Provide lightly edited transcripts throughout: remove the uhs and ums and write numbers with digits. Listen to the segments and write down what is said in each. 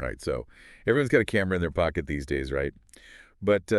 All right, so everyone's got a camera in their pocket these days, right? But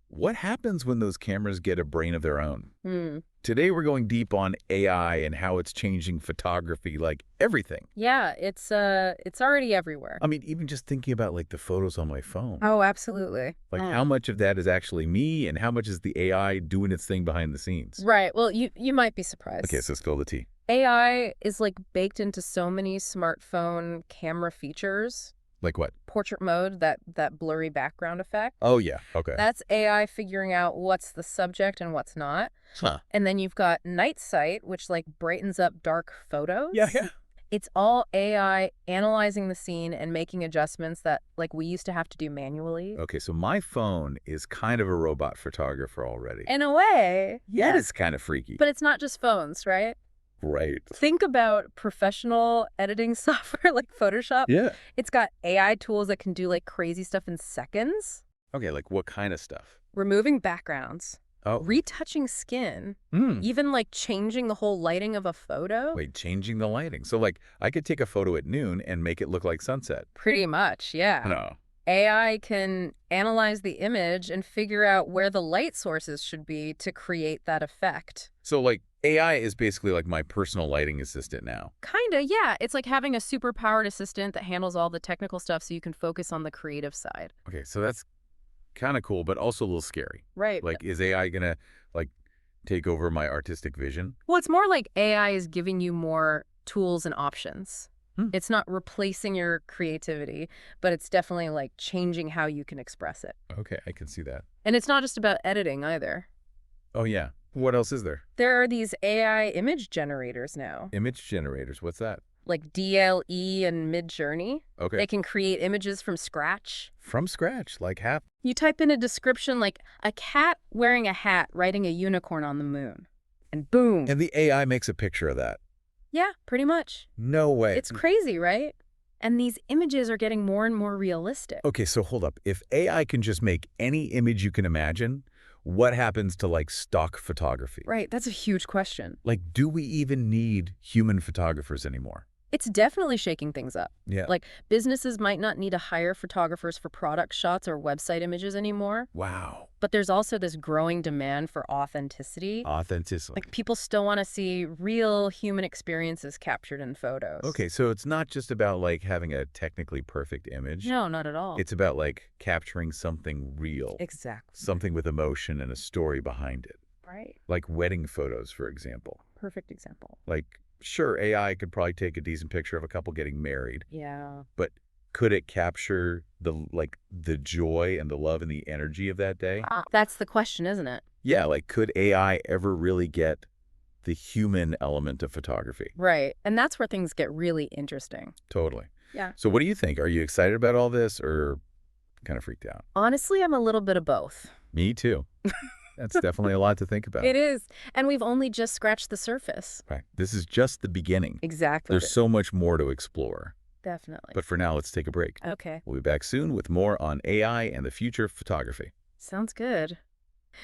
what happens when those cameras get a brain of their own? Hmm. Today we're going deep on AI and how it's changing photography, like everything. Yeah, it's already everywhere. I mean, even just thinking about like the photos on my phone. Oh, absolutely. Like how much of that is actually me and how much is the AI doing its thing behind the scenes? Right. Well, you might be Okay, surprised. so spill the tea. AI is like baked into so many smartphone camera features. Like what? Portrait mode, that blurry background effect. Oh, yeah. Okay. That's AI figuring out what's the subject and what's not. Huh. And then you've got night sight, which like brightens up dark Yeah, photos. yeah. It's all AI analyzing the scene and making adjustments that like we used to have to do manually. Okay, so my phone is kind of a robot photographer already. In a way. Yeah, it's kind of freaky. But it's not just phones, right? Right. Think about professional editing software like Photoshop. Yeah. It's got AI tools that can do like crazy stuff in seconds. Okay, like what kind of stuff? Removing backgrounds, Oh. retouching skin, Hmm. even like changing the whole lighting of a photo. Wait, changing the lighting. So like I could take a photo at noon and make it look like sunset. Pretty much, yeah. No. AI can analyze the image and figure out where the light sources should be to create that effect. So like AI is basically like my personal lighting assistant now. Kinda, yeah. It's like having a super-powered assistant that handles all the technical stuff so you can focus on the creative side. Okay, so that's kind of cool, but also a little scary. Right. Like, is AI gonna like take over my artistic vision? Well, it's more like AI is giving you more tools and options. Hmm. It's not replacing your creativity, but it's definitely like changing how you can express it. Okay, I can see that. And it's not just about editing either. Oh yeah. What else is there? There are these AI image generators now, Image generators. What's that? like DLE and Midjourney. Okay. They can create images from scratch. From scratch, like half. You type in a description like a cat wearing a hat riding a unicorn on the moon. And boom. And the AI makes a picture of that. Yeah, pretty much. No way. It's crazy, right? And these images are getting more and more realistic. Okay, so hold up. If AI can just make any image you can imagine, what happens to like stock photography? Right, that's a huge question. Like, do we even need human photographers anymore? It's definitely shaking things up. Yeah. Like, businesses might not need to hire photographers for product shots or website images anymore. Wow. But there's also this growing demand for authenticity. Authenticity. Like, people still want to see real human experiences captured in photos. Okay, so it's not just about like having a technically perfect image. No, not at all. It's about like capturing something real. Exactly. Something with emotion and a story behind it. Right. Like wedding photos, for example. Perfect example. Like, sure, AI could probably take a decent picture of a couple getting married, Yeah. but could it capture the joy and the love and the energy of that day? That's the question, isn't it? Yeah, like could AI ever really get the human element of photography? Right. And that's where things get really interesting. Totally. Yeah. So what do you think? Are you excited about all this or kind of freaked out? Honestly, I'm a little bit of both. Me too. That's definitely a lot to think about. It is. And we've only just scratched the surface. Right. This is just the beginning. Exactly. There's so much more to explore. Definitely. But for now, let's take a break. Okay. We'll be back soon with more on AI and the future of photography. Sounds good.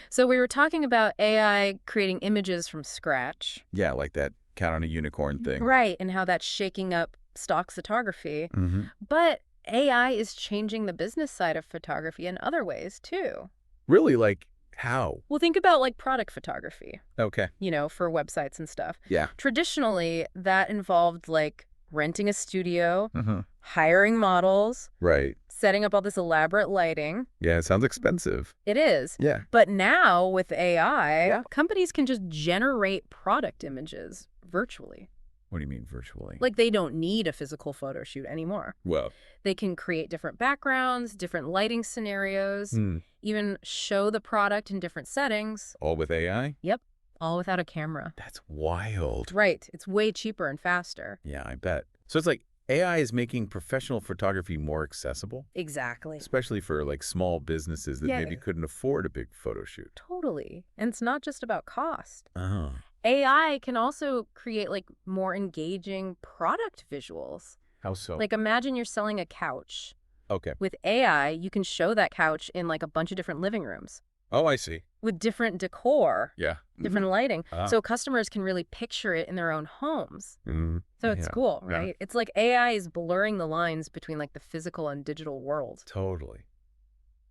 So we were talking about AI creating images from scratch. Yeah, like that cat on a unicorn thing. Right. And how that's shaking up stock photography. Mm-hmm. But AI is changing the business side of photography in other ways, too. Really, like how? Well, think about like product photography, Okay. for websites and stuff. Yeah. Traditionally, that involved like renting a studio, Uh-huh. hiring models, Right. setting up all this elaborate lighting. Yeah, it sounds expensive. It is. Yeah. But now with AI, Yeah. companies can just generate product images virtually. What do you mean virtually? Like they don't need a physical photo shoot anymore. Well. They can create different backgrounds, different lighting scenarios, even show the product in different settings. All with AI? Yep. All without a camera. That's wild. Right. It's way cheaper and faster. Yeah, I bet. So it's like AI is making professional photography more accessible, Exactly. especially for like small businesses that Yeah. maybe couldn't afford a big photo shoot. Totally. And it's not just about cost. Oh. AI can also create like more engaging product visuals. How so? Like imagine you're selling a couch. Okay. With AI, you can show that couch in like a bunch of different living rooms. Oh, I see. with different decor, Yeah. different lighting, Ah. so customers can really picture it in their own homes. So it's Yeah. cool, Yeah. right? It's like AI is blurring the lines between like the physical and digital world. Totally.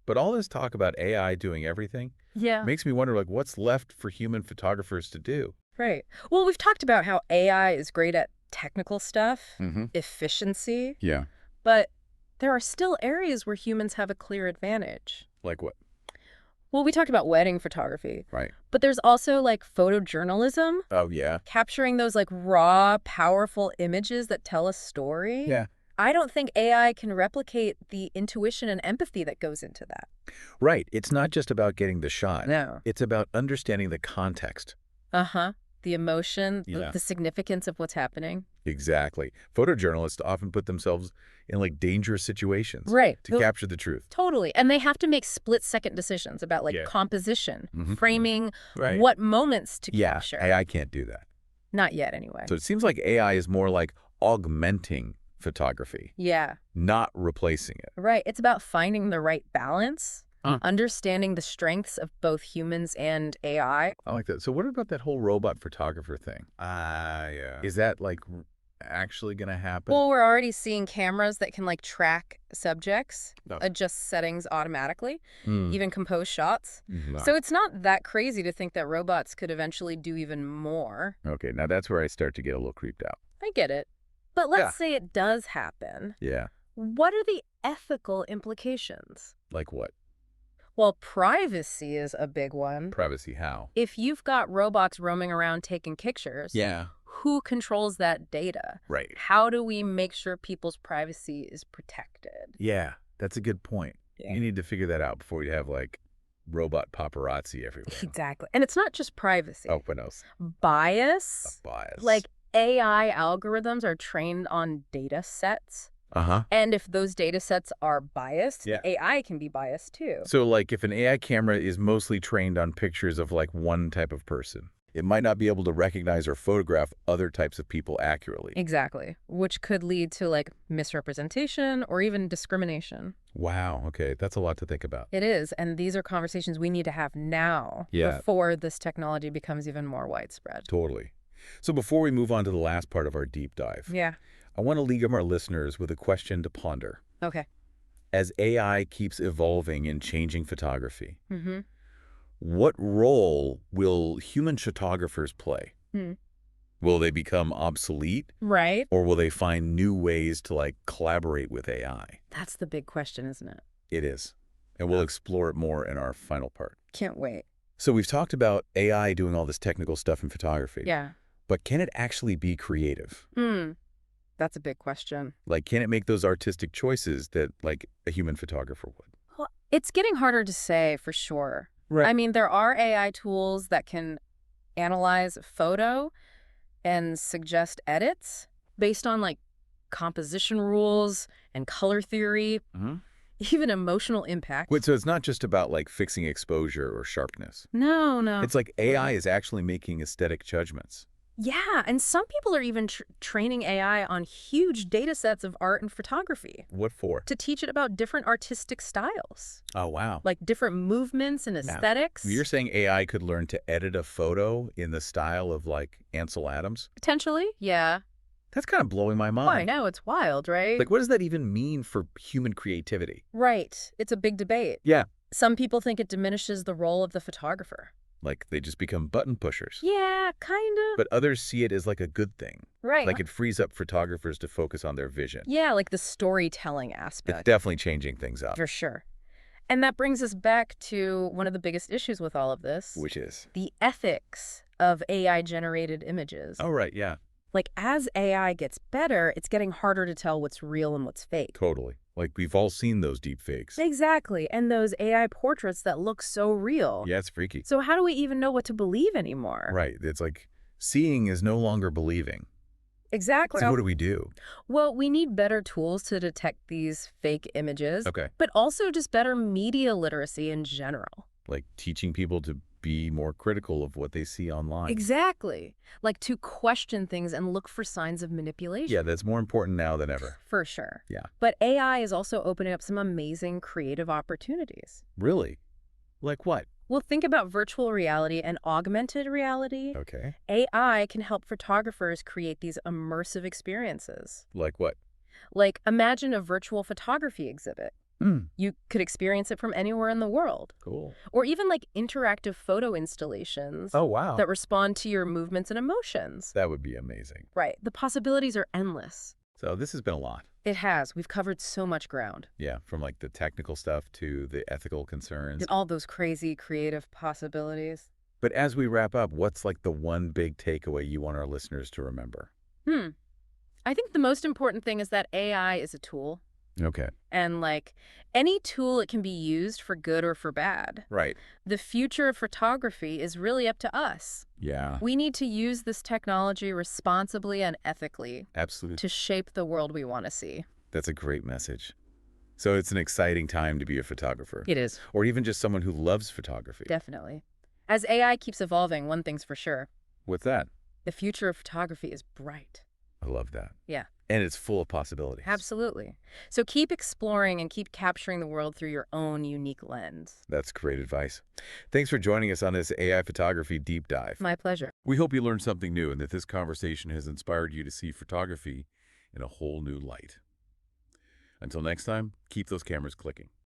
But all this talk about AI doing everything Yeah. makes me wonder, like, what's left for human photographers to do? Right. Well, we've talked about how AI is great at technical stuff, Mm-hmm. efficiency, Yeah. but there are still areas where humans have a clear advantage. Like what? Well, we talked about wedding photography, Right. but there's also like photojournalism, Oh, yeah. capturing those like raw, powerful images that tell a story. Yeah. I don't think AI can replicate the intuition and empathy that goes into that. Right. It's not just about getting the shot. No. It's about understanding the context. Uh-huh. The emotion, Yeah. the significance of what's happening. Exactly. Photojournalists often put themselves in like dangerous situations Right. to capture the truth. Totally. And they have to make split-second decisions about like Yeah. composition, Mhm. framing, Right. what moments to Yeah. capture. AI can't do that. Not yet, anyway. So it seems like AI is more like augmenting photography, Yeah. not replacing it. Right. It's about finding the right balance, Huh. understanding the strengths of both humans and AI. I like that. So what about that whole robot photographer thing? Yeah. Is that like actually going to happen? Well, we're already seeing cameras that can like track subjects, No. adjust settings automatically, Mm. even compose shots. Mhm. So it's not that crazy to think that robots could eventually do even more. Okay, now that's where I start to get a little creeped out. I get it. But let's Yeah. say it does happen. Yeah. What are the ethical implications? Like what? Well, privacy is a big one. Privacy how? If you've got robots roaming around taking pictures, Yeah. who controls that data? Right. How do we make sure people's privacy is protected? Yeah, that's a good point. Yeah. You need to figure that out before you have like robot paparazzi everywhere. Exactly. And it's not just privacy. Oh, what else? Bias. Bias. Like AI algorithms are trained on data sets. Uh-huh. And if those data sets are biased, Yeah. the AI can be biased too. So like if an AI camera is mostly trained on pictures of like one type of person, it might not be able to recognize or photograph other types of people accurately. Exactly. Which could lead to like misrepresentation or even discrimination. Wow, okay, that's a lot to think about. It is. And these are conversations we need to have now Yeah. before this technology becomes even more widespread. Totally. So before we move on to the last part of our deep dive, Yeah. I want to leave our listeners with a question to ponder. Okay. As AI keeps evolving and changing photography, Mm-hmm. what role will human photographers play? Hmm. Will they become obsolete, Right. or will they find new ways to like collaborate with AI? That's the big question, isn't it? It is. And we'll explore it more in our final part. Can't wait. So we've talked about AI doing all this technical stuff in photography. Yeah. But can it actually be creative? That's a big question. Like, can it make those artistic choices that like a human photographer would? Well, it's getting harder to say for sure. Right. I mean, there are AI tools that can analyze a photo and suggest edits based on like composition rules and color theory, even emotional impact. Wait, so it's not just about like fixing exposure or sharpness. No. It's like AI is actually making aesthetic judgments. Yeah, and some people are even training AI on huge data sets of art and photography What for? to teach it about different artistic styles, Oh, wow. like different movements and aesthetics. You're saying AI could learn to edit a photo in the style of like Ansel Adams? Potentially, yeah. That's kind of blowing my mind. Oh, I know, it's wild, right? Like, what does that even mean for human creativity? Right. It's a big debate. Yeah. Some people think it diminishes the role of the photographer. Like, they just become button pushers. Yeah, kind of. But others see it as like a good thing. Right. Like, it frees up photographers to focus on their vision. Yeah, like the storytelling It's aspect. definitely changing things up. For sure. And that brings us back to one of the biggest issues with all of this. Which is? The ethics of AI-generated images. Oh, right, yeah. Like, as AI gets better, it's getting harder to tell what's real and what's fake. Totally. Like, we've all seen those deep fakes. Exactly. And those AI portraits that look so real. Yeah, it's freaky. So how do we even know what to believe anymore? Right. It's like seeing is no longer believing. Exactly. So what do we do? Well, we need better tools to detect these fake images, Okay. but also just better media literacy in general. Like teaching people to be more critical of what they see online. Exactly. Like to question things and look for signs of manipulation. Yeah, that's more important now than ever. For sure. Yeah. But AI is also opening up some amazing creative opportunities. Really? Like what? Well, think about virtual reality and augmented reality. Okay. AI can help photographers create these immersive experiences. Like what? Like, imagine a virtual photography exhibit. Hmm. You could experience it from anywhere in the world. Cool. Or even like interactive photo installations Oh, wow. that respond to your movements and emotions. That would be amazing. Right. The possibilities are endless. So this has been a lot. It has. We've covered so much ground. Yeah, from like the technical stuff to the ethical concerns. And all those crazy creative possibilities. But as we wrap up, what's like the one big takeaway you want our listeners to remember? I think the most important thing is that AI is a tool. Okay. And like any tool, it can be used for good or for bad. Right. The future of photography is really up to us. Yeah, We need to use this technology responsibly and ethically absolutely. to shape the world we want to see. That's a great message. So it's an exciting time to be a photographer, It is. or even just someone who loves photography. Definitely. As AI keeps evolving, one thing's for sure. What's that? The future of photography is bright. I love that. Yeah, And it's full of possibilities. absolutely. So keep exploring and keep capturing the world through your own unique lens. That's great advice. Thanks for joining us on this AI photography deep dive. My pleasure. We hope you learned something new and that this conversation has inspired you to see photography in a whole new light. Until next time, keep those cameras clicking.